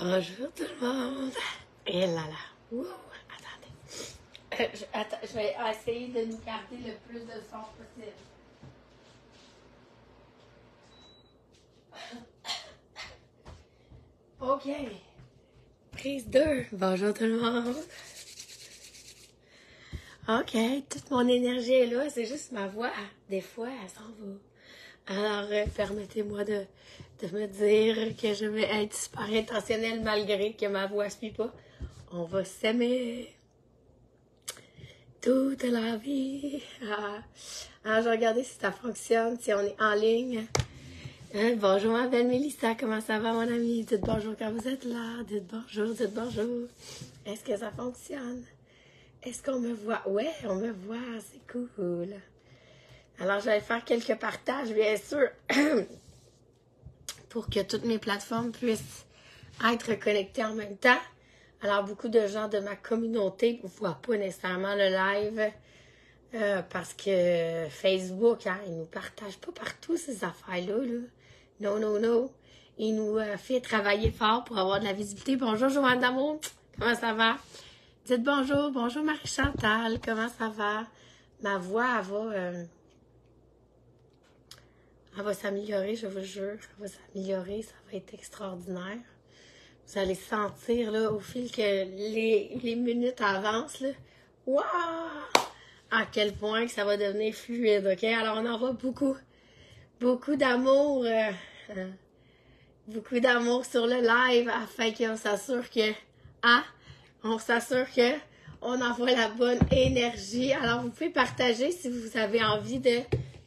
Bonjour tout le monde. Et là là. Ouh, attendez. Je vais essayer de nous garder le plus de son possible. OK. Prise 2. Bonjour tout le monde. OK. Toute mon énergie est là. C'est juste ma voix. Des fois, elle s'en va. Alors, permettez-moi de me dire que je vais être super intentionnelle malgré que ma voix ne suit pas. On va s'aimer toute la vie. Alors, je vais regarder si ça fonctionne, si on est en ligne. Bonjour ma belle Mélissa, comment ça va mon amie? Dites bonjour quand vous êtes là. Dites bonjour, dites bonjour. Est-ce que ça fonctionne? Est-ce qu'on me voit? Ouais, on me voit, c'est cool. Alors, je vais faire quelques partages, bien sûr, pour que toutes mes plateformes puissent être connectées en même temps. Alors, beaucoup de gens de ma communauté ne voient pas nécessairement le live parce que Facebook, hein, il ne nous partage pas partout ces affaires-là. Là. Non, non, non. Il nous fait travailler fort pour avoir de la visibilité. Bonjour, Joanne d'amour. Comment ça va? Dites bonjour. Bonjour, Marie-Chantal. Comment ça va? Ma voix, elle va s'améliorer, je vous jure. Elle va s'améliorer. Ça va être extraordinaire. Vous allez sentir, là, au fil que les minutes avancent, là. Waouh! À quel point que ça va devenir fluide, OK? Alors, on envoie beaucoup d'amour, beaucoup d'amour sur le live afin qu'on s'assure que, on envoie la bonne énergie. Alors, vous pouvez partager si vous avez envie de...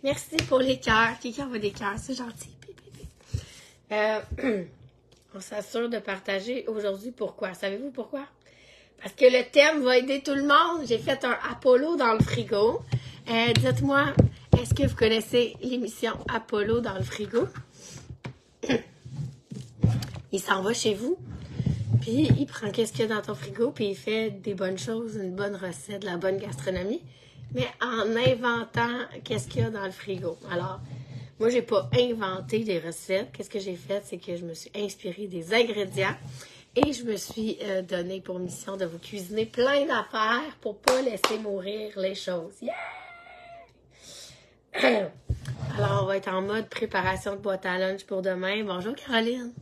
Merci pour les cœurs. Quelqu'un envoie des cœurs, c'est gentil. On s'assure de partager aujourd'hui. Pourquoi? Savez-vous pourquoi? Parce que le thème va aider tout le monde. J'ai fait un Apollo dans le frigo. Dites-moi, est-ce que vous connaissez l'émission Apollo dans le frigo? Il s'en va chez vous, puis il prend qu'est-ce qu'il y a dans ton frigo, puis il fait des bonnes choses, une bonne recette, de la bonne gastronomie, mais en inventant qu'est-ce qu'il y a dans le frigo. Alors, moi, j'ai pas inventé des recettes. Qu'est-ce que j'ai fait? C'est que je me suis inspirée des ingrédients et je me suis donné pour mission de vous cuisiner plein d'affaires pour pas laisser mourir les choses. Yeah! Alors, on va être en mode préparation de boîte à lunch pour demain. Bonjour, Caroline!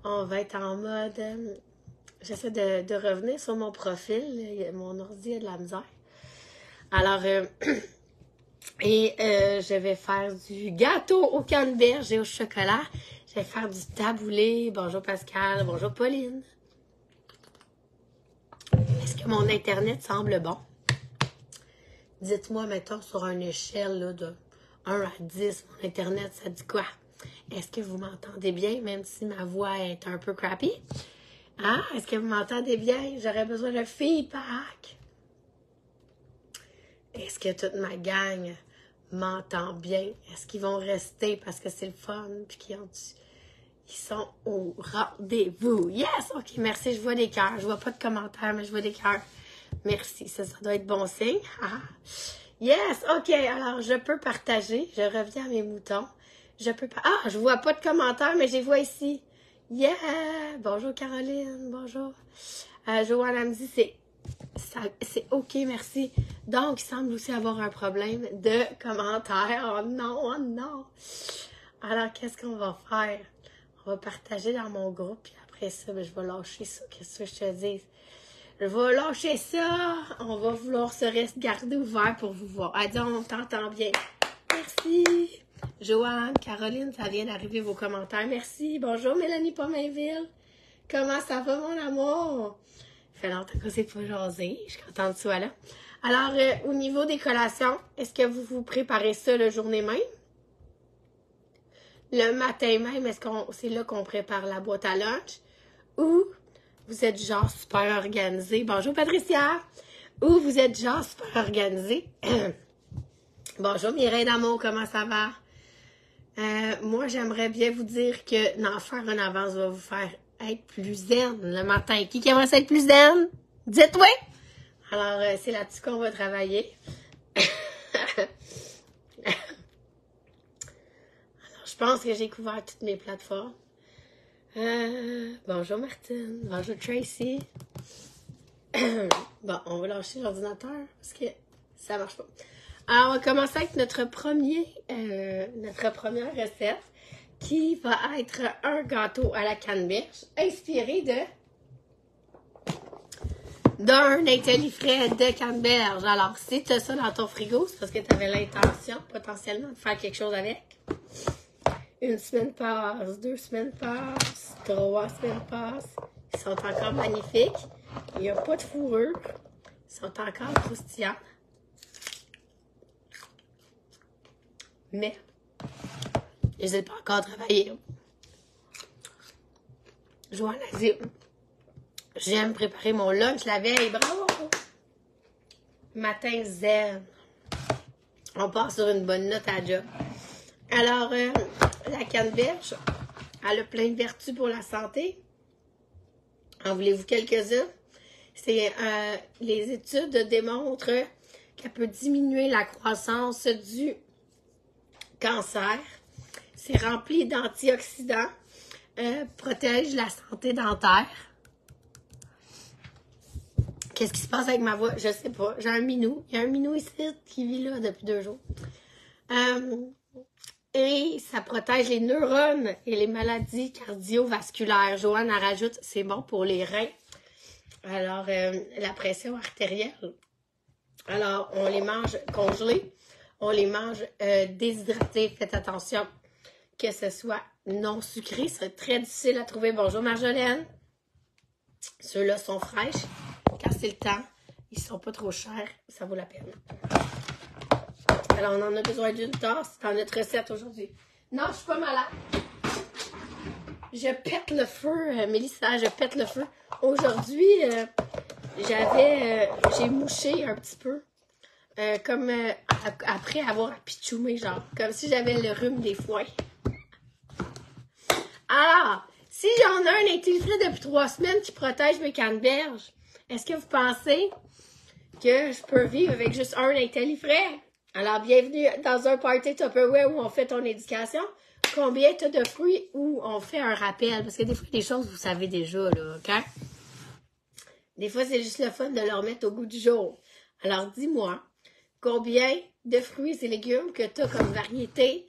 On va être en mode... j'essaie de revenir sur mon profil. Mon ordi a de la misère. Alors... je vais faire du gâteau au canneberge et au chocolat. Je vais faire du taboulé. Bonjour Pascal. Bonjour Pauline. Est-ce que mon Internet semble bon? Dites-moi, mettons, sur une échelle là, de 1 à 10, mon Internet, ça dit quoi? Est-ce que vous m'entendez bien, même si ma voix est un peu crappy? Ah, est-ce que vous m'entendez bien? J'aurais besoin de feedback. Est-ce que toute ma gang m'entend bien? Est-ce qu'ils vont rester parce que c'est le fun? Puis qu'ils sont au rendez-vous. Yes! OK, merci. Je vois des cœurs. Je vois pas de commentaires, mais je vois des cœurs. Merci. Ça doit être bon signe. Ah. Yes! OK. Alors, je peux partager. Je reviens à mes moutons. Ah, je vois pas de commentaires, mais je les vois ici. Yeah! Bonjour Caroline. Bonjour. Joanne me dit c'est OK, merci. Donc, il semble aussi avoir un problème de commentaires. Oh non, oh non. Alors, qu'est-ce qu'on va faire? On va partager dans mon groupe, puis après ça, je vais lâcher ça. Qu'est-ce que je te dis? Je vais lâcher ça. On va vouloir se rester garder ouvert pour vous voir. Ah, dis, on t'entend bien. Merci. Joanne, Caroline, ça vient d'arriver vos commentaires. Merci. Bonjour, Mélanie Pomainville. Comment ça va, mon amour? Ça fait longtemps que c'est pas jasé. Je suis contente de toi là. Alors, au niveau des collations, est-ce que vous vous préparez ça le journée même? Le matin même, est-ce que c'est là qu'on prépare la boîte à lunch? Ou vous êtes genre super organisé? Bonjour Patricia! Ou vous êtes genre super organisé? Bonjour Mireille d'amour, comment ça va? Moi, j'aimerais bien vous dire que d'en faire en avance va vous faire être plus zen le matin. Qui aimerait ça être plus zen? Dites-moi! Alors, c'est là-dessus qu'on va travailler. Alors, je pense que j'ai couvert toutes mes plateformes. Bonjour Martine. Bonjour Tracy. Bon, on va lâcher l'ordinateur parce que ça marche pas. Alors, on va commencer avec notre première recette qui va être un gâteau à la canneberge inspiré d'un intellifrais de canneberge. Alors, si tu as ça dans ton frigo, c'est parce que tu avais l'intention potentiellement de faire quelque chose avec. 1 semaine passe, 2 semaines passent, 3 semaines passent. Ils sont encore magnifiques. Il n'y a pas de fourrure. Ils sont encore croustillants. Mais, je les ai pas encore travaillés. Joanne a dit, j'aime préparer mon lunch la veille. Bravo! Matin zen. On part sur une bonne note à la job. Alors, la canneberge, elle a plein de vertus pour la santé. En voulez-vous quelques-uns? Les études démontrent qu'elle peut diminuer la croissance du cancer. C'est rempli d'antioxydants, protège la santé dentaire. Qu'est-ce qui se passe avec ma voix? Je sais pas. J'ai un minou. Il y a un minou ici qui vit là depuis 2 jours. Et ça protège les neurones et les maladies cardiovasculaires. Joanne en rajoute, c'est bon pour les reins. Alors, la pression artérielle. Alors, on les mange congelés. On les mange déshydratés. Faites attention que ce soit non sucré. C'est très difficile à trouver. Bonjour Marjolaine. Ceux-là sont fraîches. Quand c'est le temps, ils sont pas trop chers. Ça vaut la peine. Alors, on en a besoin d'une tasse dans notre recette aujourd'hui. Non, je suis pas malade. Je pète le feu, Mélissa, je pète le feu. Aujourd'hui, j'ai mouché un petit peu. Après avoir apitchoumé, genre. Comme si j'avais le rhume des foins. Alors, si j'en ai un intellifrais depuis 3 semaines qui protège mes canneberges, est-ce que vous pensez que je peux vivre avec juste un intellifrais? Alors, bienvenue dans un party Tupperware où on fait ton éducation. Combien tu as de fruits où on fait un rappel? Parce que des fois, des choses, vous savez déjà, là, OK? Des fois, c'est juste le fun de leur mettre au goût du jour. Alors, dis-moi, combien de fruits et légumes que tu as comme variété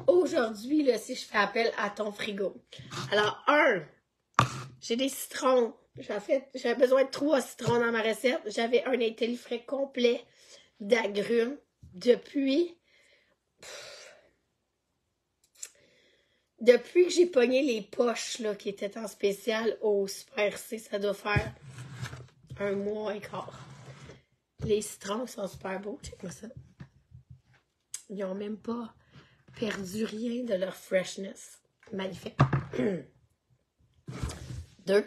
aujourd'hui, là, si je fais appel à ton frigo? Alors, j'ai des citrons. J'avais besoin de 3 citrons dans ma recette. J'avais un intellifrais complet d'agrumes depuis que j'ai pogné les poches là, qui étaient en spécial au Super C. Ça doit faire 1 mois et quart. Les citrons sont super beaux. Check-moi ça. Ils n'ont même pas perdu rien de leur freshness. Magnifique. 2.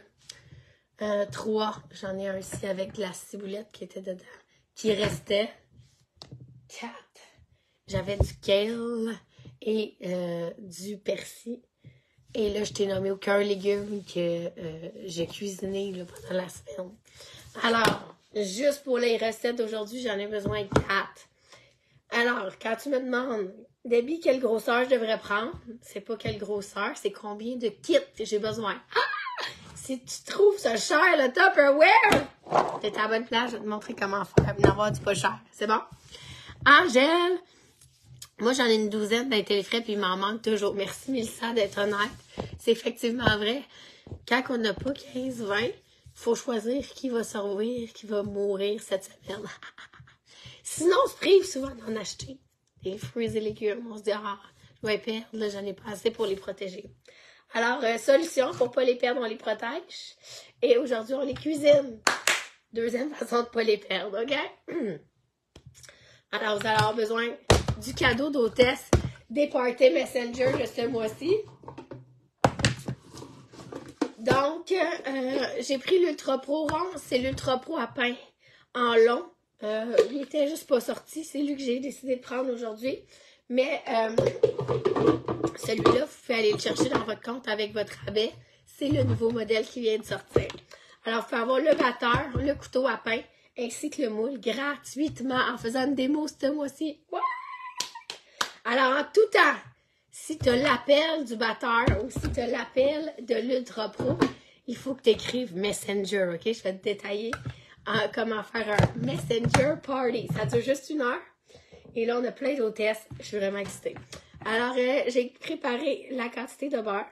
3. J'en ai un ici avec de la ciboulette qui était dedans. Qui restait. 4. J'avais du kale et du persil. Et là, je t'ai nommé aucun légume que j'ai cuisiné là, pendant la semaine. Alors, juste pour les recettes d'aujourd'hui, j'en ai besoin de 4. Alors, quand tu me demandes, Debbie, quelle grosseur je devrais prendre? C'est pas quelle grosseur, c'est combien de kits j'ai besoin. Ah! Si tu trouves ça cher, le Tupperware, t'es à la bonne place, je vais te montrer comment faire pour en avoir du pas cher. C'est bon? Angèle, moi j'en ai une douzaine d'intellifrais puis il m'en manque toujours. Merci Mélissa d'être honnête. C'est effectivement vrai. Quand on n'a pas 15-20, il faut choisir qui va survivre, qui va mourir cette semaine. Sinon, on se prive souvent d'en acheter des fruits et légumes. On se dit, je vais perdre, là, j'en ai pas assez pour les protéger. Alors, solution, pour pas les perdre, on les protège. Et aujourd'hui, on les cuisine. Deuxième façon de pas les perdre, OK? Alors, vous allez avoir besoin du cadeau d'hôtesse des Party Messenger de ce mois-ci. Donc, j'ai pris l'Ultra Pro rond. C'est l'Ultra Pro à pain en long. Il était juste pas sorti. C'est lui que j'ai décidé de prendre aujourd'hui. Mais celui-là, vous pouvez aller le chercher dans votre compte avec votre rabais. C'est le nouveau modèle qui vient de sortir. Alors, vous pouvez avoir le batteur, le couteau à pain, ainsi que le moule gratuitement en faisant une démo ce mois-ci. Ouais! Alors, en tout temps, si tu as l'appel du batteur ou si tu as l'appel de l'Ultra Pro, il faut que tu écrives Messenger, OK? Je vais te détailler comment faire un Messenger Party. Ça dure juste 1 heure. Et là, on a plein d'hôtesses. Je suis vraiment excitée. Alors, j'ai préparé la quantité de beurre.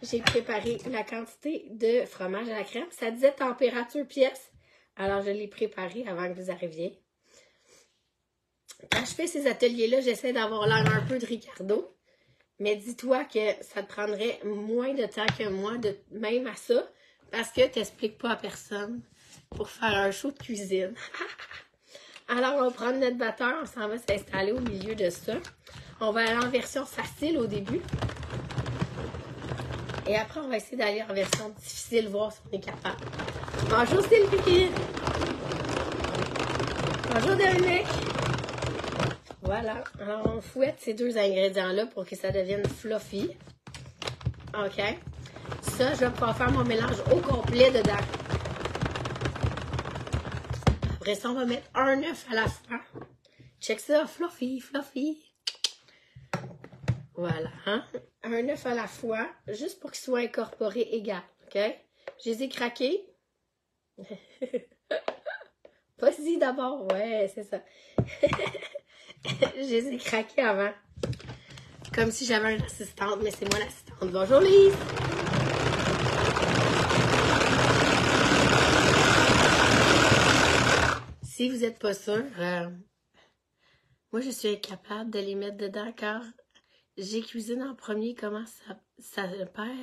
J'ai préparé la quantité de fromage à la crème. Ça disait température pièce. Alors, je l'ai préparé avant que vous arriviez. Quand je fais ces ateliers-là, j'essaie d'avoir l'air un peu de Ricardo. Mais dis-toi que ça te prendrait moins de temps que moi, même à ça, parce que tu n'expliques pas à personne pour faire un show de cuisine. Alors, on va prendre notre batteur, on s'en va s'installer au milieu de ça. On va aller en version facile au début. Et après, on va essayer d'aller en version difficile, voir si on est capable. Bonjour Sylvie! Bonjour Dominique! Voilà. Alors, on fouette ces 2 ingrédients-là pour que ça devienne fluffy. OK. Ça, je vais pouvoir faire mon mélange au complet dedans. Après ça, on va mettre un œuf à la fois. Check ça, fluffy, fluffy. Voilà. Hein? Un œuf à la fois, juste pour qu'il soit incorporé égal. OK? Je les ai craqués. Vas-y d'abord. Ouais, c'est ça. Je les ai craqués avant. Comme si j'avais une assistante, mais c'est moi l'assistante. Bonjour Lise! Si vous n'êtes pas sûr, moi je suis incapable de les mettre dedans car j'ai cuisiné en premier, comment ça ne perd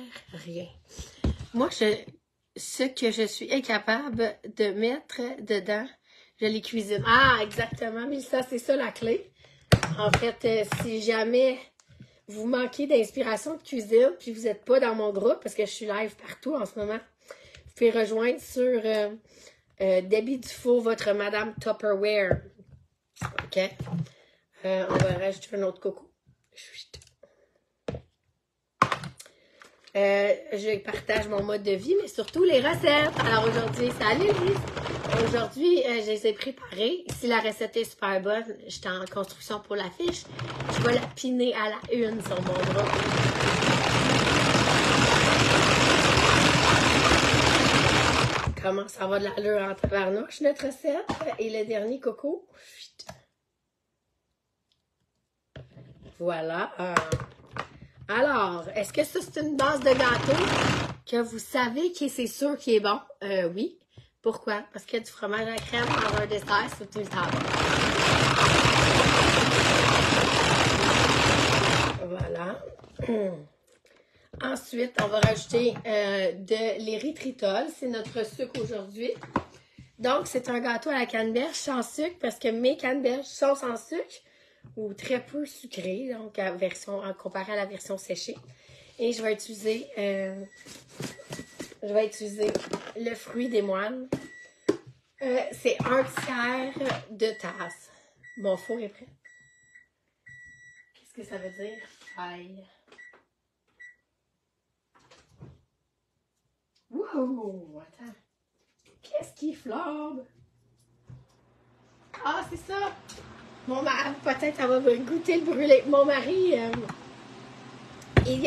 rien. Moi, ce que je suis incapable de mettre dedans, je les cuisine. Ah, exactement, mais ça, c'est ça la clé. En fait, si jamais vous manquez d'inspiration de cuisine, puis vous n'êtes pas dans mon groupe, parce que je suis live partout en ce moment, vous pouvez rejoindre sur Debbie Dufault, votre Madame Tupperware. OK? On va rajouter un autre coco. Je partage mon mode de vie, mais surtout les recettes. Alors aujourd'hui, salut Lise! Aujourd'hui, je les ai préparées. Si la recette est super bonne, j'étais en construction pour l'affiche. Je vais la piner à la une sur mon groupe. Comment ça va de l'allure en tabarnouche, notre recette? Et le dernier coco. Voilà. Alors, est-ce que ça, c'est une base de gâteau que vous savez que c'est sûr qu'il est bon? Oui. Pourquoi? Parce qu'il y a du fromage à la crème dans un dessert, c'est tout le temps bon. Voilà. Ensuite, on va rajouter de l'érythritol. C'est notre sucre aujourd'hui. Donc, c'est un gâteau à la canneberge sans sucre parce que mes canneberges sont sans sucre ou très peu sucrées, donc comparé à la version séchée. Et je vais utiliser le fruit des moines. C'est 1/3 de tasse. Mon four est prêt. Qu'est-ce que ça veut dire? Aïe. Wow! Attends. Qu'est-ce qui flambe? Ah, c'est ça! Mon mari, peut-être, elle va goûter le brûlé. Mon mari, il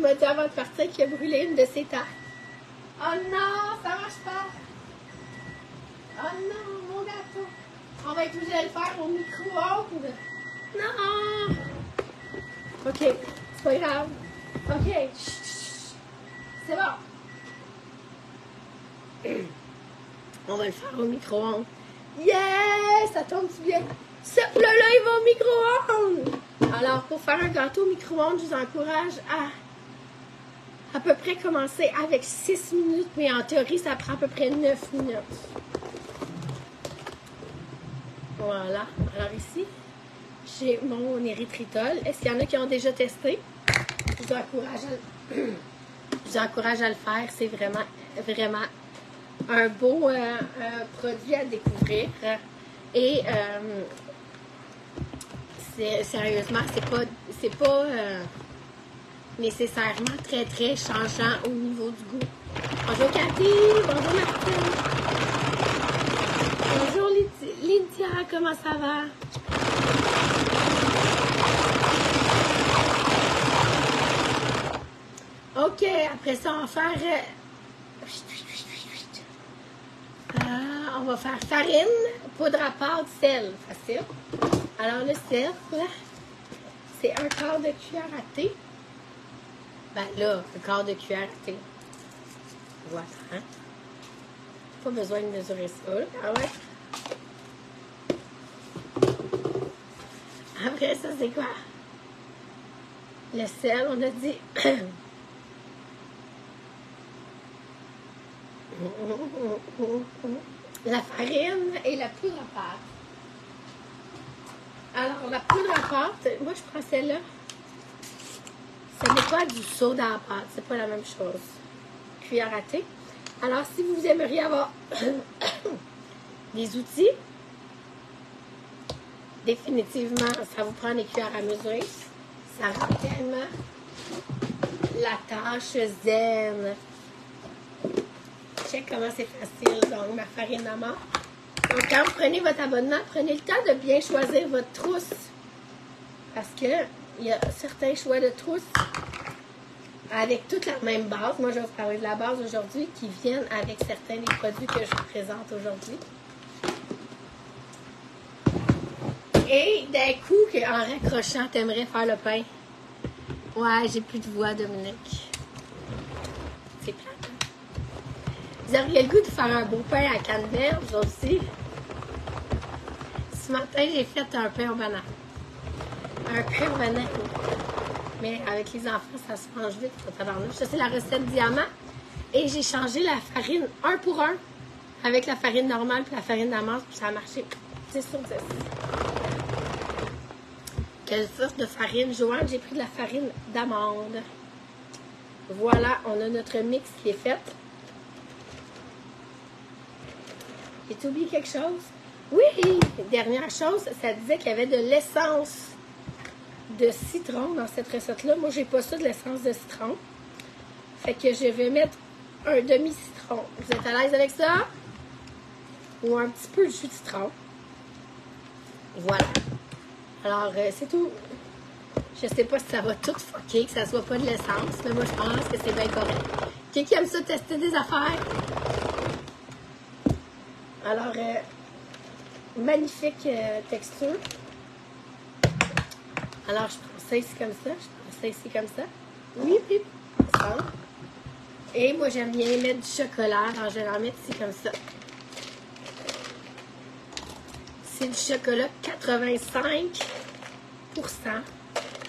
m'a dit avant de partir qu'il a brûlé une de ses tartes. Oh non, ça marche pas! Oh non, mon gâteau! On va être obligé de le faire au micro-ondes. Non! OK, c'est pas grave. OK, c'est bon. On va le faire au micro-ondes. Yes! Ça tombe bien. Ce plat-là, il va au micro-ondes. Alors, pour faire un gâteau au micro-ondes, je vous encourage à peu près commencer avec 6 minutes, mais en théorie, ça prend à peu près 9 minutes. Voilà. Alors ici, j'ai mon érythritol. Est-ce qu'il y en a qui ont déjà testé? Je vous encourage à le faire. C'est vraiment, vraiment un beau produit à découvrir. Et sérieusement, c'est pas nécessairement très, très changeant au niveau du goût. Bonjour Cathy! Bonjour Martine! Bonjour Lydia! Comment ça va? OK, après ça, on va faire... on va faire farine, poudre à pâte, sel. Facile. Alors, le sel, c'est un quart de cuillère à thé. Ben là, un quart de cuillère à thé. Voilà. Hein? Pas besoin de mesurer ça. Là. Ah ouais. Après ça, c'est quoi? Le sel, on a dit... la farine et la poudre à pâte. Alors, la poudre à pâte, moi, je prends celle-là. Ce n'est pas du soda à pâte, c'est pas la même chose. Cuillère à thé. Alors, si vous aimeriez avoir des outils, définitivement, ça vous prend des cuillères à mesurer. Ça rend tellement la tâche zen. Check comment c'est facile. Donc, ma farine d'amande. Donc, quand vous prenez votre abonnement, prenez le temps de bien choisir votre trousse. Parce que il y a certains choix de trousse avec toute la même base. Moi, je vais vous parler de la base aujourd'hui qui viennent avec certains des produits que je vous présente aujourd'hui. Et d'un coup, en raccrochant, t'aimerais faire le pain. Ouais, j'ai plus de voix, Dominique. C'est plate, hein? Vous auriez le goût de faire un beau pain à canneberge aussi. Ce matin, j'ai fait un pain au banane. Un pain au banane. Mais avec les enfants, ça se mange vite. Ça, c'est la recette diamant. Et j'ai changé la farine 1 pour 1 avec la farine normale et la farine d'amande. Puis ça a marché 10 sur 10. Quelle sorte de farine, Joanne? J'ai pris de la farine d'amande. Voilà, on a notre mix qui est fait. J'ai oublié quelque chose? Oui! Dernière chose, ça disait qu'il y avait de l'essence de citron dans cette recette-là. Moi, j'ai pas ça de l'essence de citron. Fait que je vais mettre un demi-citron. Vous êtes à l'aise avec ça? Ou un petit peu de jus de citron. Voilà. Alors, c'est tout. Je sais pas si ça va tout fucker, que ça soit pas de l'essence, mais moi, je pense que c'est bien correct. Qui aime ça tester des affaires? Alors, magnifique texture. Alors, je prends ça ici comme ça. Je prends ça ici comme ça. Oui, puis, ça. Et moi, j'aime bien mettre du chocolat. Alors, je vais en mettre ici comme ça. C'est du chocolat 85%.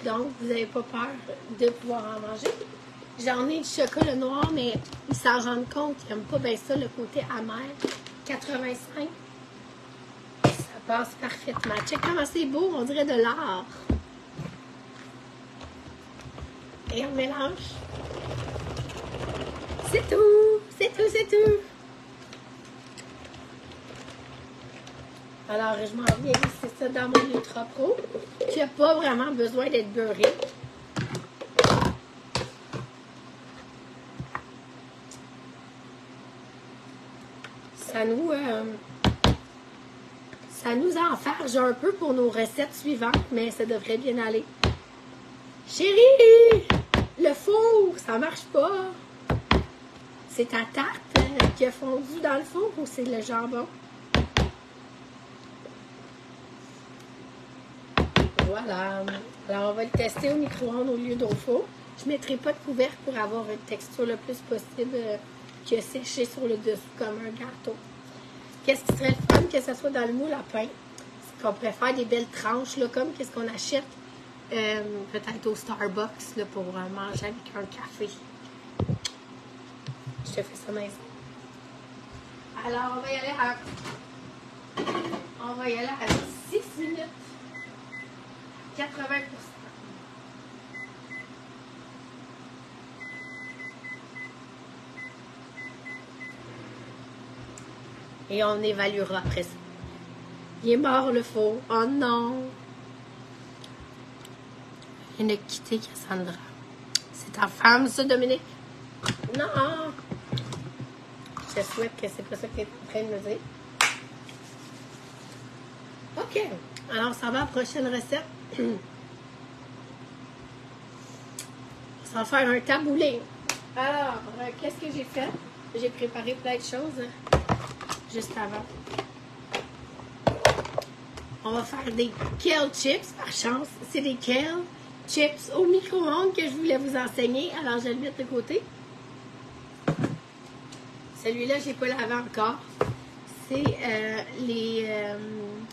Donc, vous n'avez pas peur de pouvoir en manger. J'en ai du chocolat noir, mais ils s'en rendent compte. Ils n'aiment pas bien ça, le côté amer. 85. Ça passe parfaitement. Check comment c'est beau, on dirait de l'art. Et on mélange. C'est tout, c'est tout, c'est tout. Alors, je m'en viens glisser ça dans mon Ultra Pro, qui n'a pas vraiment besoin d'être beurré. Ça nous enfarge un peu pour nos recettes suivantes, mais ça devrait bien aller. Chérie, le four, ça marche pas. C'est ta tarte qui a fondu dans le four ou c'est le jambon? Voilà. Alors, on va le tester au micro-ondes au lieu d'au four. Je ne mettrai pas de couvercle pour avoir une texture le plus possible qui a séché sur le dessous comme un gâteau. Qu'est-ce qui serait le fun que ce soit dans le moule à pain? C'est qu'on pourrait faire des belles tranches, là, comme qu'est-ce qu'on achète peut-être au Starbucks là, pour manger avec un café. Je te fais ça maison. Alors, on va y aller à 6 minutes. 80%. Et on évaluera après ça. Il est mort le faux. Oh non! Il vient de quitter Cassandra. C'est ta femme, ça, Dominique? Non! Je souhaite que c'est pas ça que tu es en train de me dire. OK. Alors, ça va à la prochaine recette. On va faire un taboulé. Alors, qu'est-ce que j'ai fait? J'ai préparé plein de choses juste avant. On va faire des kale chips, par chance. C'est des kale chips au micro-ondes que je voulais vous enseigner. Alors, je vais le mettre de côté. Celui-là, je n'ai pas lavé encore. C'est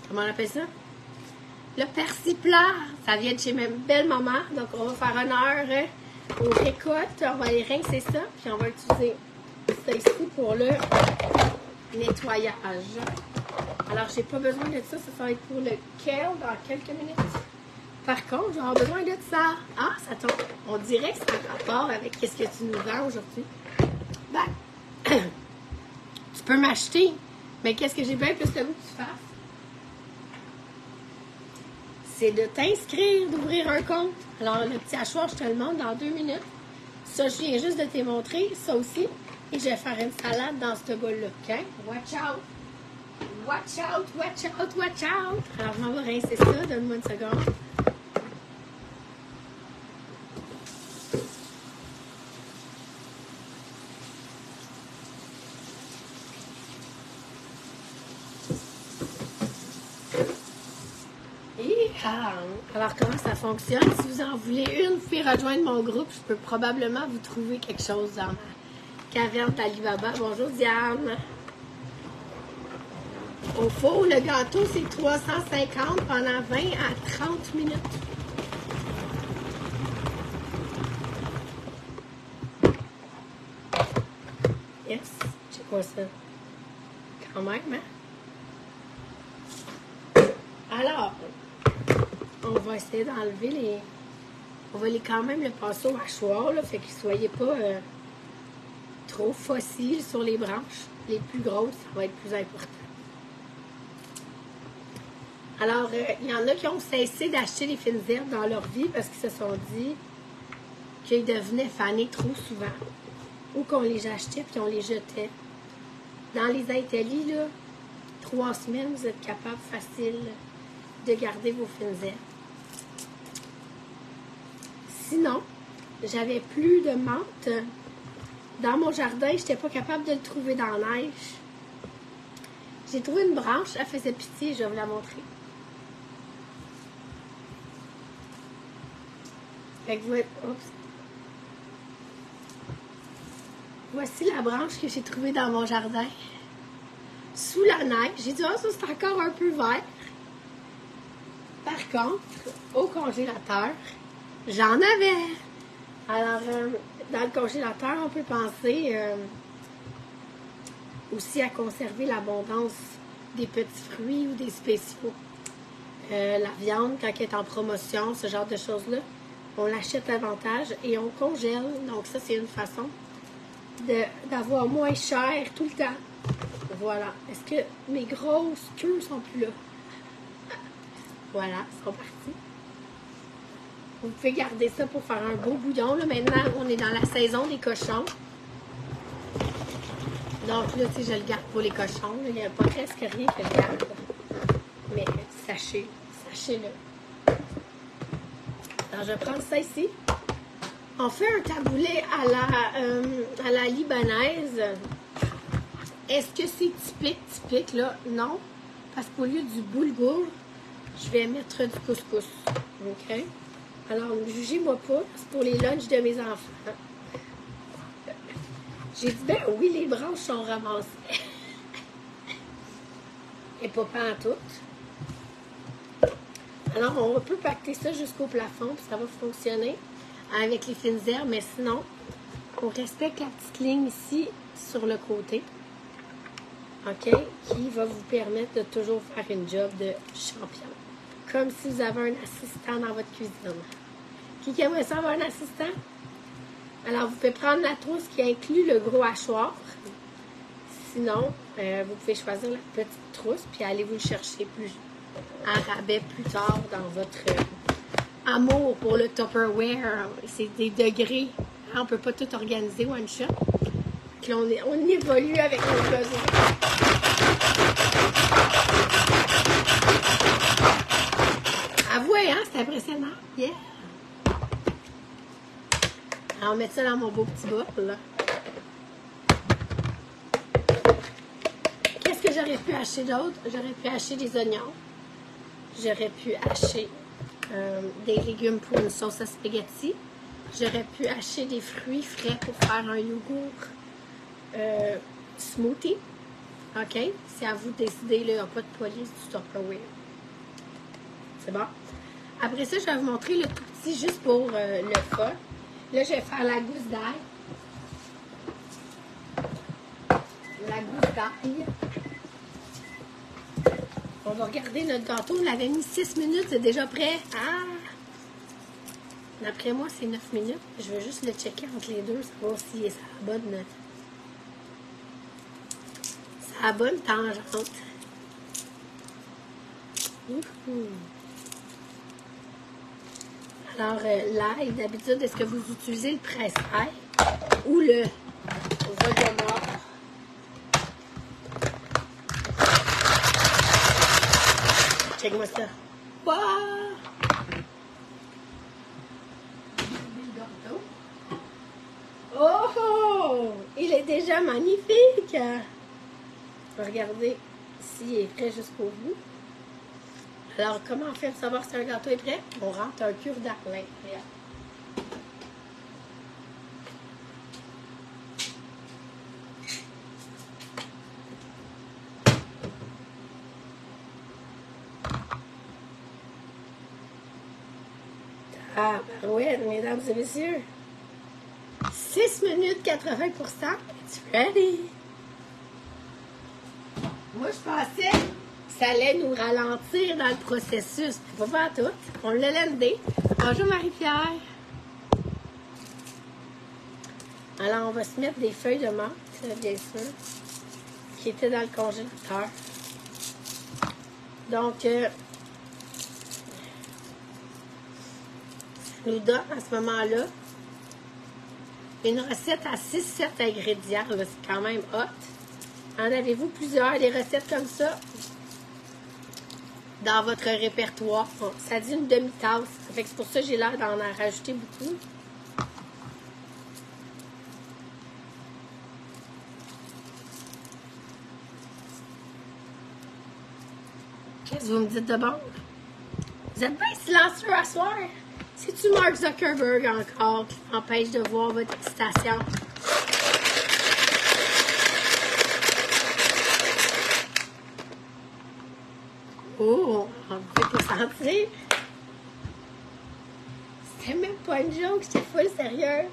comment on appelle ça? Le persifleur. Ça vient de chez ma belle-maman. Donc, on va faire honneur aux récoltes. On va aller rincer ça. Puis, on va utiliser ça ici pour le nettoyage. Alors, j'ai pas besoin de ça. Ça va être pour le kale dans quelques minutes. Par contre, j'aurai besoin de ça. Ah, ça tombe. On dirait que c'est en rapport avec ce que tu nous vends aujourd'hui. Ben, tu peux m'acheter. Mais qu'est-ce que j'ai bien plus le goût que tu fasses? C'est de t'inscrire, d'ouvrir un compte. Alors, le petit hachoir, je te le montre dans 2 minutes. Ça, je viens juste de te montrer. Ça aussi. Et je vais faire une salade dans ce bol-là. OK? Watch out! Watch out, watch out, watch out! Alors, je m'en vais rincer ça. Donne-moi une seconde. Alors, comment ça fonctionne? Si vous en voulez une, vous pouvez rejoindre mon groupe. Je peux probablement vous trouver quelque chose dans ma caverne d'Alibaba. Bonjour, Diane! Au four, le gâteau, c'est 350 pendant 20 à 30 minutes. Yes, c'est quoi ça? Quand même, hein? Alors, on va essayer d'enlever les... On va quand même le passer au hachoir, là, fait que soyez pas trop fossiles sur les branches. Les plus grosses, ça va être plus important. Alors, il y en a qui ont cessé d'acheter les fines herbes dans leur vie parce qu'ils se sont dit qu'ils devenaient fanés trop souvent. Ou qu'on les achetait puis on les jetait. Dans les Italies, là, 3 semaines, vous êtes capable facile de garder vos fines herbes. Sinon, j'avais plus de menthe. Dans mon jardin, je n'étais pas capable de le trouver dans la neige. J'ai trouvé une branche, elle faisait pitié, je vais vous la montrer. Fait que voici la branche que j'ai trouvée dans mon jardin. Sous la neige. J'ai dit, oh, ça c'est encore un peu vert. Par contre, au congélateur, j'en avais. Alors, dans le congélateur, on peut penser aussi à conserver l'abondance des petits fruits ou des spéciaux. La viande, quand elle est en promotion, ce genre de choses-là, on l'achète davantage et on congèle. Donc ça, c'est une façon d'avoir moins cher tout le temps. Voilà. Est-ce que mes grosses queues sont plus là? Voilà, elles sont parties. Vous pouvez garder ça pour faire un beau bouillon. Là, maintenant, on est dans la saison des cochons. Donc là, tu sais, je le garde pour les cochons. Il n'y a pas presque rien que je garde. Mais sachez-le. Alors, je vais prendre ça ici. On fait un taboulé à la libanaise. Est-ce que c'est typique, là? Non. Parce qu'au lieu du boulgour, je vais mettre du couscous. OK? Alors, ne jugez-moi pas. C'est pour les lunchs de mes enfants. J'ai dit, ben oui, les branches sont ramassées. Et pas pantoute. Alors, on peut pacter ça jusqu'au plafond, puis ça va fonctionner avec les fines herbes, mais sinon, on respecte la petite ligne ici, sur le côté, OK, qui va vous permettre de toujours faire une job de champion. Comme si vous avez un assistant dans votre cuisine. Qui aimerait ça avoir un assistant? Alors, vous pouvez prendre la trousse qui inclut le gros hachoir. Sinon, vous pouvez choisir la petite trousse, puis allez vous le chercher à rabais plus tard dans votre amour pour le Tupperware. C'est des degrés. On ne peut pas tout organiser one shot. Puis on évolue avec nos besoins. Avouez, hein, c'est impressionnant. Yeah! Alors, on met ça dans mon beau petit bol, là. Qu'est-ce que j'aurais pu acheter d'autre? J'aurais pu acheter des oignons. J'aurais pu acheter des légumes pour une sauce à spaghetti. J'aurais pu acheter des fruits frais pour faire un yogourt smoothie. OK? C'est à vous de décider, là. Il n'y a pas de police du Tupperware. C'est bon? Après ça, je vais vous montrer le tout petit juste pour le fun. Là, je vais faire la gousse d'ail. La gousse d'ail. On va regarder notre gâteau. On l'avait mis 6 minutes. C'est déjà prêt. Ah! D'après moi, c'est 9 minutes. Je vais juste le checker entre les deux. Savoir si ça a la bonne... Ça a la bonne tangente. Alors, l'ail, d'habitude, est-ce que vous utilisez le presse-ail ou le rogomort? Check-moi ça. Wow! Oh! Il est déjà magnifique! Regardez s'il est prêt jusqu'au bout. Alors, comment on fait pour savoir si un gâteau est prêt? On rentre un cure-dent à l'intérieur. Ah, ouais, mesdames et messieurs. 6 minutes 80%. It's ready. Moi, je pensais que ça allait nous ralentir dans le processus. Pas tout. On l'a landé. Bonjour Marie-Pierre. Alors, on va se mettre des feuilles de menthe, bien sûr, qui étaient dans le congélateur. Donc, ça nous donne à ce moment-là une recette à 6-7 ingrédients. C'est quand même hot. En avez-vous plusieurs, des recettes comme ça dans votre répertoire? Bon, ça dit une demi-tasse. C'est pour ça que j'ai l'air d'en rajouter beaucoup. Qu'est-ce que vous me dites de bon? Vous êtes bien silencieux à soir. C'est-tu Mark Zuckerberg encore qui empêche de voir votre station? Oh, on peut pas sentir. C'était même pas une joke, j'étais full sérieuse.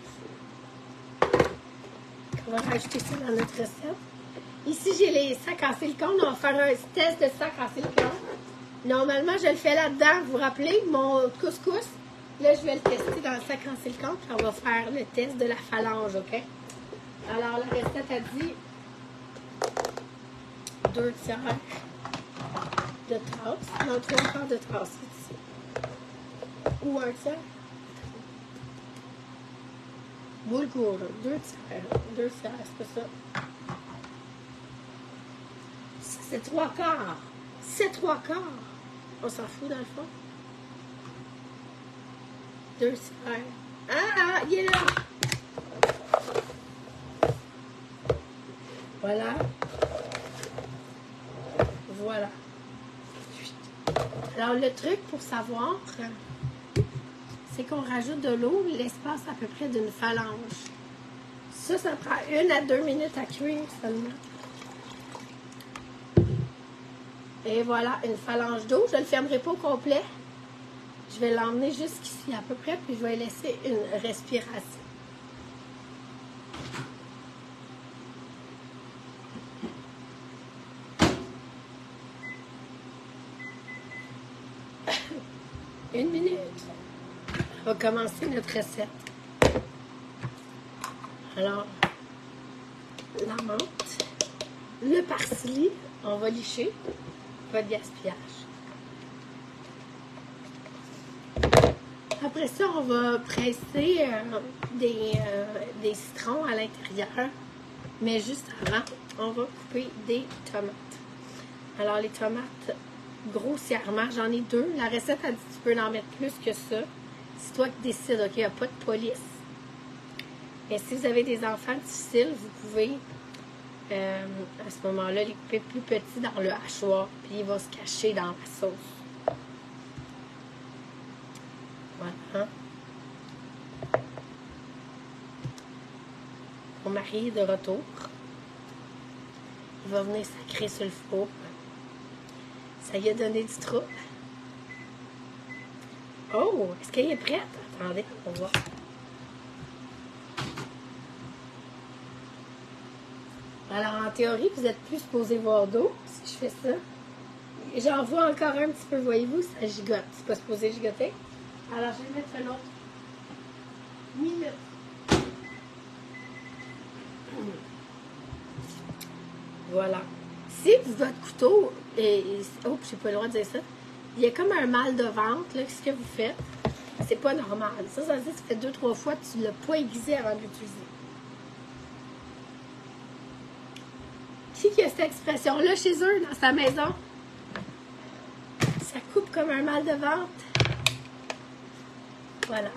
On va rajouter ça dans notre recette. Ici, j'ai les sacs en silicone. On va faire un test de sac en silicone. Normalement, je le fais là-dedans. Vous vous rappelez, mon couscous. Là, je vais le tester dans le sac en silicone. Puis on va faire le test de la phalange, OK? Alors, la recette a dit 2 tiers de tasse. Non, 3 quarts de tasse ici. Ou 1 tiers. Boulgour, 2 tiers. 2 tiers, c'est pas ça. C'est 3 quarts. C'est 3 quarts. On s'en fout dans le fond. 2 tiers. Ah, il est là. Voilà. Voilà. Alors, le truc pour savoir, c'est qu'on rajoute de l'eau l'espace à peu près d'une phalange. Ça prend 1 à 2 minutes à cuire seulement. Et voilà, une phalange d'eau. Je ne le fermerai pas au complet. Je vais l'emmener jusqu'ici à peu près, puis je vais laisser une respiration. Une minute. On va commencer notre recette. Alors, la menthe, le persil, on va licher. Pas de gaspillage. Après ça, on va presser des citrons à l'intérieur. Mais juste avant, on va couper des tomates. Alors, les tomates, grossièrement, j'en ai 2. La recette a dit que tu peux en mettre plus que ça. C'est toi qui décides, OK? Il n'y a pas de police. Mais si vous avez des enfants difficiles, vous pouvez, à ce moment-là, les couper plus petits dans le hachoir, puis il va se cacher dans la sauce. Voilà. Mon mari est de retour. Il va venir sacrer sur le four. Ça y a donné du trouble. Oh, est-ce qu'elle est prête? Attendez, on va voir. Alors, en théorie, vous êtes plus supposé voir d'eau si je fais ça. J'en vois encore un petit peu, voyez-vous, ça gigote. C'est pas supposé gigoter. Alors, je vais mettre un autre minute. Voilà. Si votre couteau, oh, j'ai pas le droit de dire ça, il y a comme un mal de ventre, là, ce que vous faites, c'est pas normal. Ça veut dire que ça fait 2-3 fois que tu l'as pas aiguisé avant de l'utiliser. Qui a cette expression-là chez eux, dans sa maison? Ça coupe comme un mal de ventre. Voilà.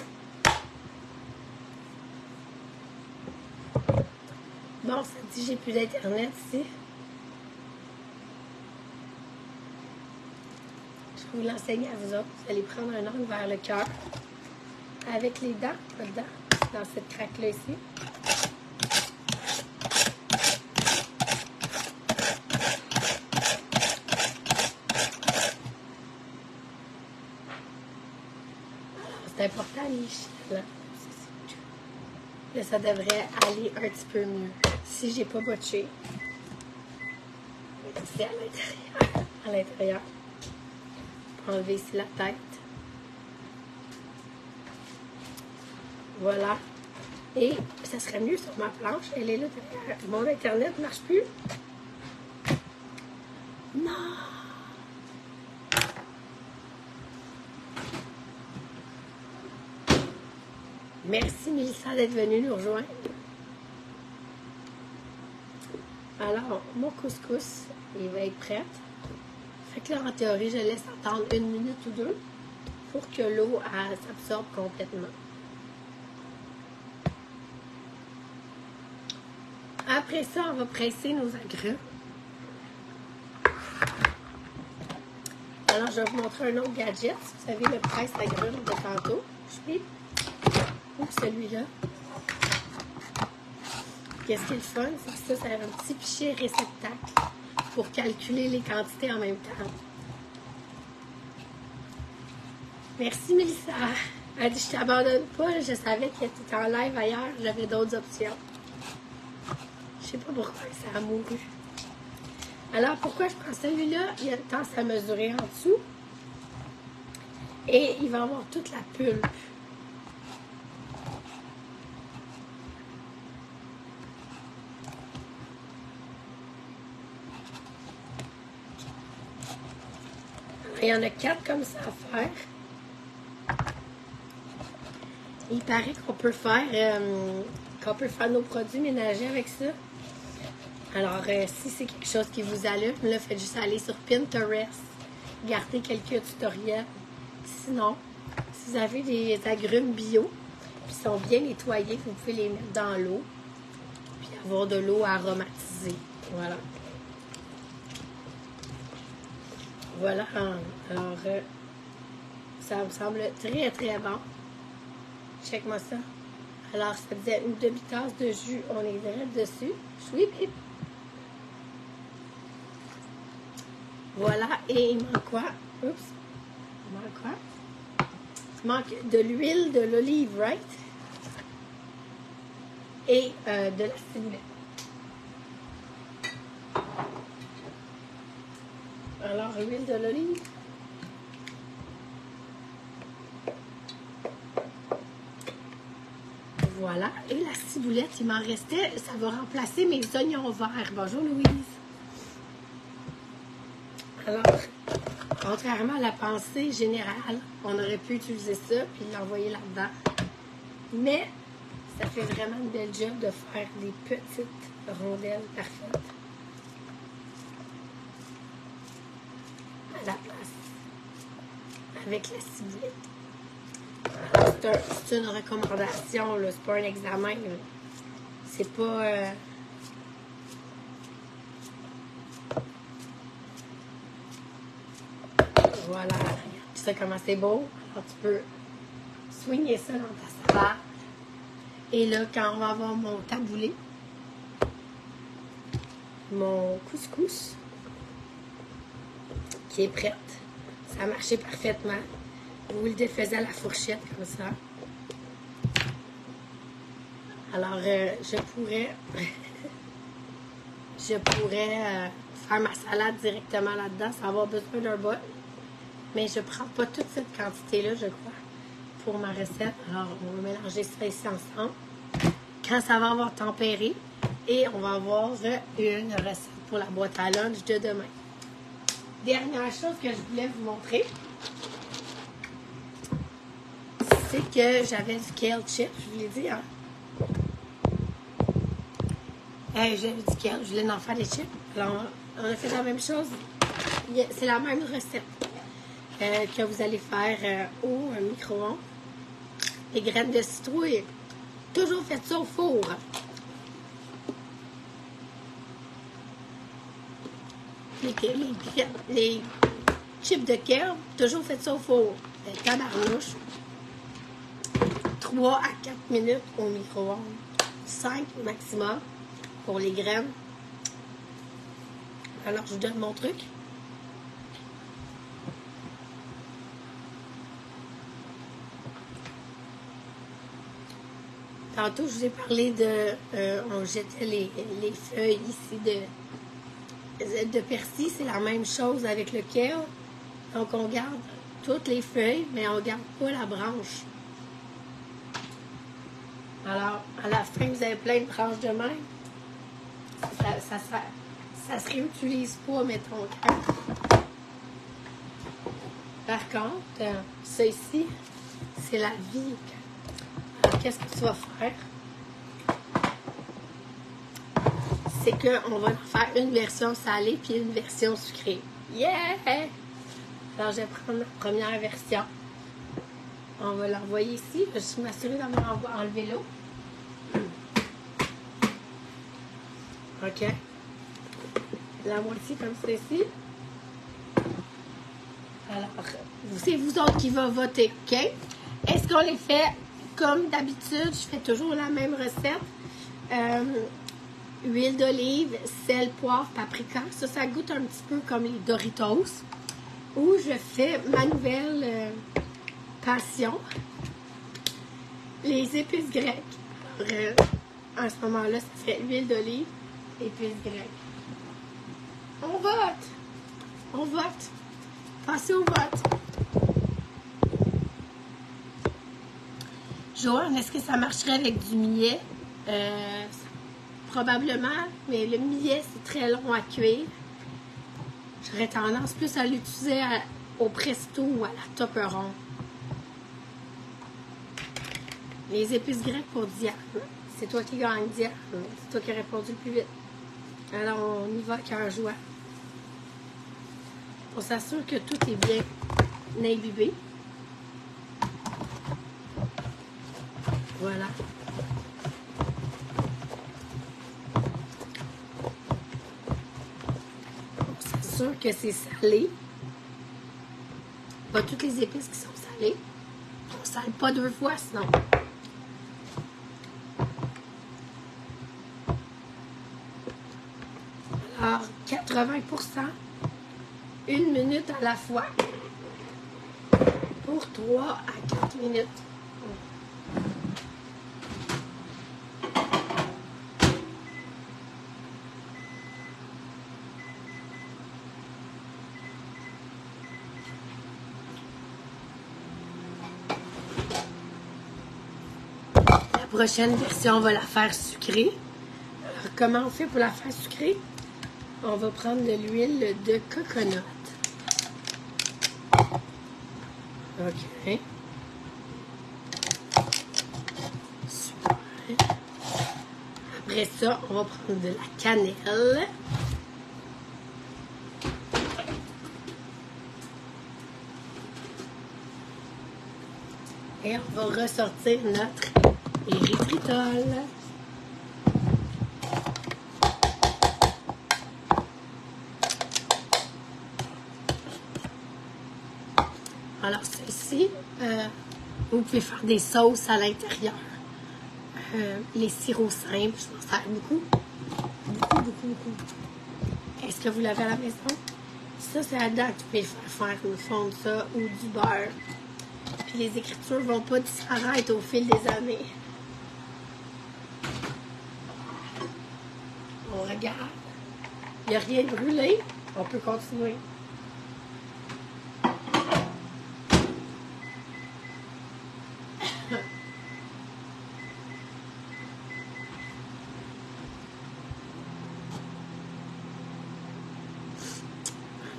Bon, ça dit j'ai plus d'internet ici. Je vais vous l'enseigner à vous autres. Vous allez prendre un angle vers le cœur. Avec les dents, là-dedans, dans cette craque-là ici. C'est important, les chiens, là. Là, ça devrait aller un petit peu mieux. Si j'ai pas botché. C'est à l'intérieur. À l'intérieur. Pour enlever ici la tête. Voilà. Et ça serait mieux sur ma planche. Elle est là derrière. Mon Internet ne marche plus. Non! Merci Mélissa d'être venue nous rejoindre. Alors, mon couscous, il va être prêt. Fait que là, en théorie, je laisse attendre 1 minute ou 2 pour que l'eau s'absorbe complètement. Après ça, on va presser nos agrumes. Alors, je vais vous montrer un autre gadget. Vous savez, le presse-agrumes de tantôt. Ou celui-là. Qu'est-ce qui est le fun? C'est que ça a un petit pichet réceptacle pour calculer les quantités en même temps. Merci Mélissa. Elle dit je t'abandonne pas, je savais qu'elle était en live ailleurs, j'avais d'autres options. Je sais pas pourquoi ça a mouru. Alors pourquoi je prends celui-là? Il y a tendance à mesurer en dessous. Et il va avoir toute la pulpe. Il y en a 4 comme ça à faire. Il paraît qu'on peut faire nos produits ménagers avec ça. Alors, si c'est quelque chose qui vous allume, là, faites juste aller sur Pinterest, regardez quelques tutoriels. Sinon, si vous avez des agrumes bio, qui sont bien nettoyés, vous pouvez les mettre dans l'eau, puis avoir de l'eau aromatisée. Voilà. Voilà, alors ça me semble très très bon. Check-moi ça. Alors, ça disait une demi-tasse de jus, on est direct dessus. Chouip! Voilà, et il manque quoi? Oups! Il manque quoi? Il manque de l'huile de l'olive, right? Et de la ciboulette. Alors, huile de l'olive. Voilà. Et la ciboulette, il m'en restait. Ça va remplacer mes oignons verts. Bonjour, Louise. Alors, contrairement à la pensée générale, on aurait pu utiliser ça puis l'envoyer là-dedans. Mais, ça fait vraiment une belle job de faire des petites rondelles parfaites. La place avec la ciboulette. C'est une recommandation, c'est pas un examen. c'est pas... Voilà, regarde ça comment c'est beau. Alors tu peux swinguer ça dans ta salade. Et là, quand on va avoir mon taboulé, mon couscous, qui est prête. Ça a marché parfaitement. Vous le défaisez à la fourchette comme ça. Alors, je pourrais faire ma salade directement là-dedans sans avoir besoin d'un bol. Mais je ne prends pas toute cette quantité-là, je crois, pour ma recette. Alors, on va mélanger ça ici ensemble. Quand ça va avoir tempéré, et on va avoir une recette pour la boîte à lunch de demain. Dernière chose que je voulais vous montrer, c'est que j'avais du kale chip, je vous l'ai dit, hein? J'avais du kale, je voulais en faire des chips. Alors, on a fait la même chose. C'est la même recette que vous allez faire au micro-ondes. Les graines de citrouille, toujours faites ça au four. Les chips de kale, toujours faites ça au four. Tabarnouche. 3 à 4 minutes au micro-ondes. 5 maximum pour les graines. Alors, je vous donne mon truc. Tantôt, je vous ai parlé de... on jetait les feuilles ici de persil. C'est la même chose avec le kale. Donc, on garde toutes les feuilles, mais on ne garde pas la branche. Alors, à la fin, vous avez plein de branches de même. Ça se réutilise pas, mettons. Par contre, ça ici, c'est la vie. Alors, qu'est-ce que tu vas faire? C'est qu'on va faire une version salée puis une version sucrée. Yeah! Alors, je vais prendre la première version. On va l'envoyer ici. Je vais m'assurer d'avoir enlevé l'eau. OK. La moitié comme ceci. Alors, c'est vous autres qui va voter, OK? Est-ce qu'on les fait comme d'habitude? Je fais toujours la même recette. Huile d'olive, sel, poivre, paprika. Ça goûte un petit peu comme les Doritos. Ou je fais ma nouvelle passion. Les épices grecques. Alors, à ce moment-là, ça serait huile d'olive, épices grecques. On vote! On vote! Passez au vote! Joanne, est-ce que ça marcherait avec du millet? Probablement, mais le millet, c'est très long à cuire. J'aurais tendance plus à l'utiliser au presto ou à la topperon. Les épices grecques pour Diane. C'est toi qui gagne, Diane. C'est toi qui as répondu le plus vite. Alors, on y va cœur joie. On s'assure que tout est bien imbibé. Voilà. On s'assure que c'est salé. Pas toutes les épices qui sont salées. On ne sale pas 2 fois, sinon. Alors, 80%, 1 minute à la fois, pour 3 à 4 minutes. La prochaine version, on va la faire sucrée. Alors, comment on fait pour la faire sucrée? On va prendre de l'huile de coconut. OK. Super. Après ça, on va prendre de la cannelle. Et on va ressortir notre érythritol. Alors, celle-ci, vous pouvez faire des sauces à l'intérieur. Les sirops simples, je m'en sers beaucoup. Beaucoup. Est-ce que vous l'avez à la maison? Ça, c'est là-dedans que tu peux faire une fond de ça ou du beurre. Puis les écritures ne vont pas disparaître au fil des années. On regarde. Il n'y a rien de brûlé. On peut continuer.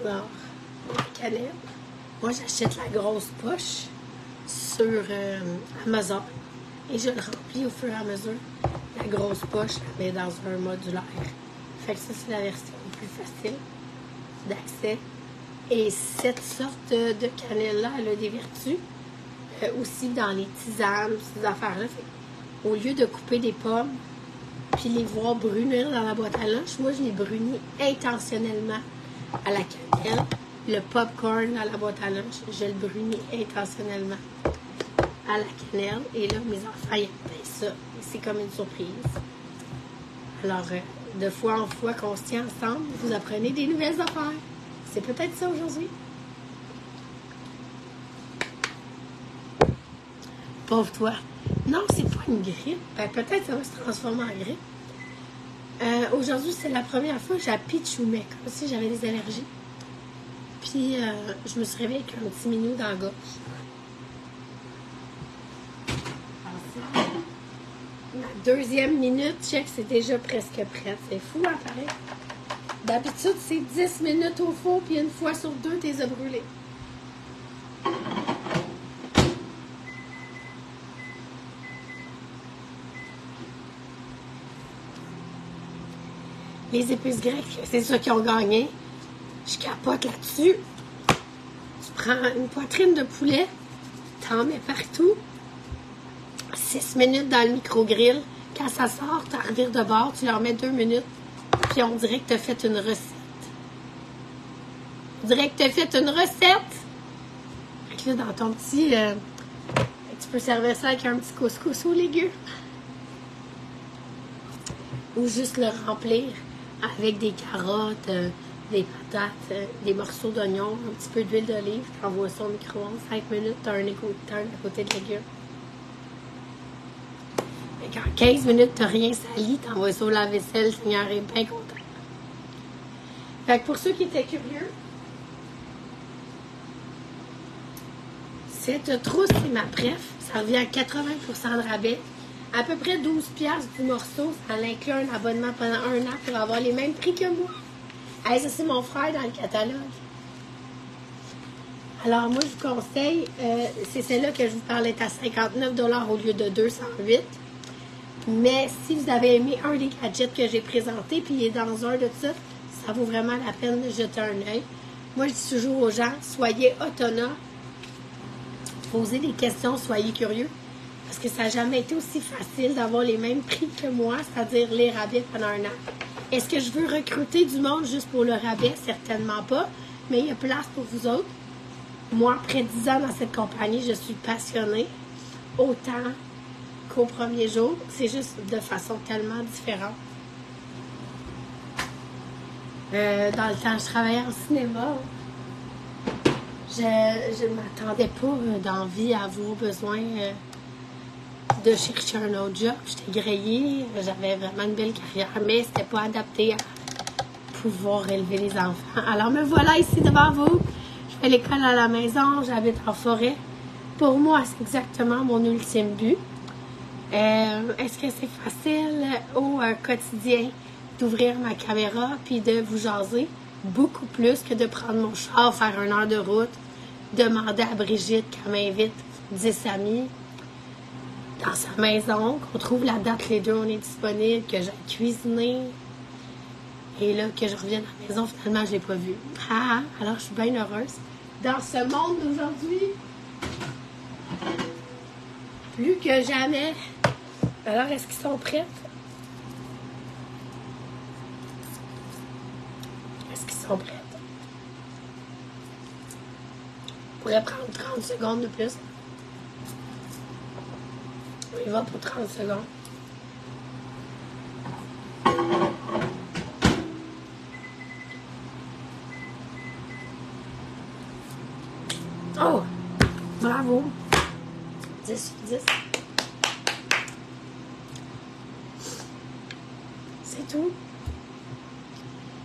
Alors, la cannelle. Moi, j'achète la grosse poche sur Amazon et je le remplis au fur et à mesure. La grosse poche, je la mets dans un modulaire. Fait que ça, c'est la version plus facile d'accès. Et cette sorte de cannelle-là, elle a des vertus. Aussi dans les tisanes, ces affaires-là. Au lieu de couper des pommes puis les voir brunir dans la boîte à lunch, moi, je les brunis intentionnellement à la cannelle. Le popcorn à la boîte à lunch, je le brunis intentionnellement à la cannelle. Et là, mes enfants, ils aiment ça. C'est comme une surprise. Alors, de fois en fois qu'on se tient ensemble, vous apprenez des nouvelles affaires. C'est peut-être ça aujourd'hui. Pauvre toi. Non, c'est pas une grippe. Ben, peut-être ça va se transformer en grippe. Aujourd'hui, c'est la première fois que j'apitchoumais, comme si j'avais des allergies. Puis, je me suis réveillée avec un petit minou dans la gorge. Ma deuxième minute, check, c'est déjà presque prête. C'est fou, hein, pareil. D'habitude, c'est 10 minutes au four, puis une fois sur deux, t'es as brûlés. Les épices grecques, c'est ceux qui ont gagné. Je capote là-dessus. Tu prends une poitrine de poulet, t'en mets partout. 6 minutes dans le micro-grill. Quand ça sort, tu revires de bord, tu leur mets 2 minutes. Puis on dirait que tu as fait une recette. On dirait que tu as fait une recette. Fait que là, dans ton petit... tu peux servir ça avec un petit couscous aux légumes. Ou juste le remplir avec des carottes, des patates, des morceaux d'oignon, un petit peu d'huile d'olive. Tu envoies ça au micro-ondes, 5 minutes, tu as un écouteur à côté de légumes. Et quand 15 minutes, tu n'as rien sali, tu envoies ça au lave-vaisselle, le Seigneur est bien content. Fait que pour ceux qui étaient curieux, cette trousse, c'est ma préf. Ça revient à 80% de rabais. À peu près 12$ du morceau. Ça inclut un abonnement pendant 1 an pour avoir les mêmes prix que moi. Hey, ça, c'est mon frère dans le catalogue. Alors, moi, je vous conseille, c'est celle-là que je vous parlais, à 59$ au lieu de 208$. Mais si vous avez aimé un des gadgets que j'ai présenté, puis il est dans un de ça, ça vaut vraiment la peine de jeter un œil. Moi, je dis toujours aux gens, soyez autonomes, posez des questions, soyez curieux. Parce que ça n'a jamais été aussi facile d'avoir les mêmes prix que moi, c'est-à-dire les rabais pendant 1 an. Est-ce que je veux recruter du monde juste pour le rabais? Certainement pas. Mais il y a place pour vous autres. Moi, après 10 ans dans cette compagnie, je suis passionnée. Autant qu'au premier jour. C'est juste de façon tellement différente. Dans le temps, je travaillais en cinéma. Je ne m'attendais pas d'envie à avoir besoin de chercher un autre job. J'étais grillée, j'avais vraiment une belle carrière, mais c'était pas adapté à pouvoir élever les enfants. Alors me voilà ici devant vous. Je fais l'école à la maison, j'habite en forêt. Pour moi, c'est exactement mon ultime but. Est-ce que c'est facile au quotidien d'ouvrir ma caméra puis de vous jaser? Beaucoup plus que de prendre mon char, faire 1 heure de route, demander à Brigitte qu'elle m'invite 10 amis dans sa maison, qu'on trouve la date, les deux, on est disponible, que j'ai cuisiné. Et là, que je revienne à la maison, finalement, je ne l'ai pas vu. Alors, je suis bien heureuse. Dans ce monde d'aujourd'hui, plus que jamais. Alors, est-ce qu'ils sont prêts? Est-ce qu'ils sont prêts? pourrait prendre 30 secondes de plus. Il va pour 30 secondes. Oh! Bravo! 10 sur 10. C'est tout.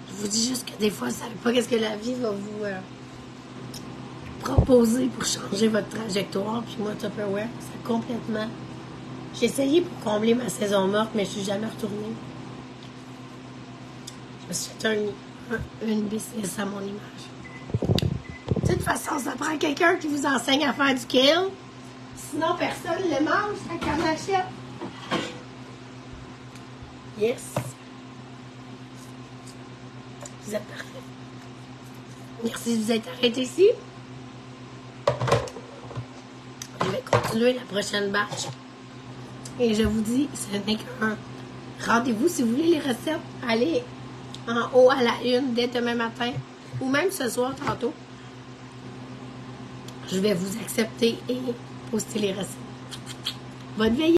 Je vous dis juste que des fois, vous ne savez pas qu'est-ce que la vie va vous proposer pour changer votre trajectoire. Puis moi, Tupperware, c'est complètement... J'ai essayé pour combler ma saison morte, mais je suis jamais retournée. Je me suis fait une business à mon image. De toute façon, ça prend quelqu'un qui vous enseigne à faire du kale. Sinon, personne ne le mange, ça qu'en achète. Yes. Vous êtes parfait. Merci de vous être arrêté ici. Je vais continuer la prochaine batch. Et je vous dis, ce n'est qu'un rendez-vous. Si vous voulez les recettes, allez en haut à la une dès demain matin. Ou même ce soir, tantôt. Je vais vous accepter et poster les recettes. Bonne veille!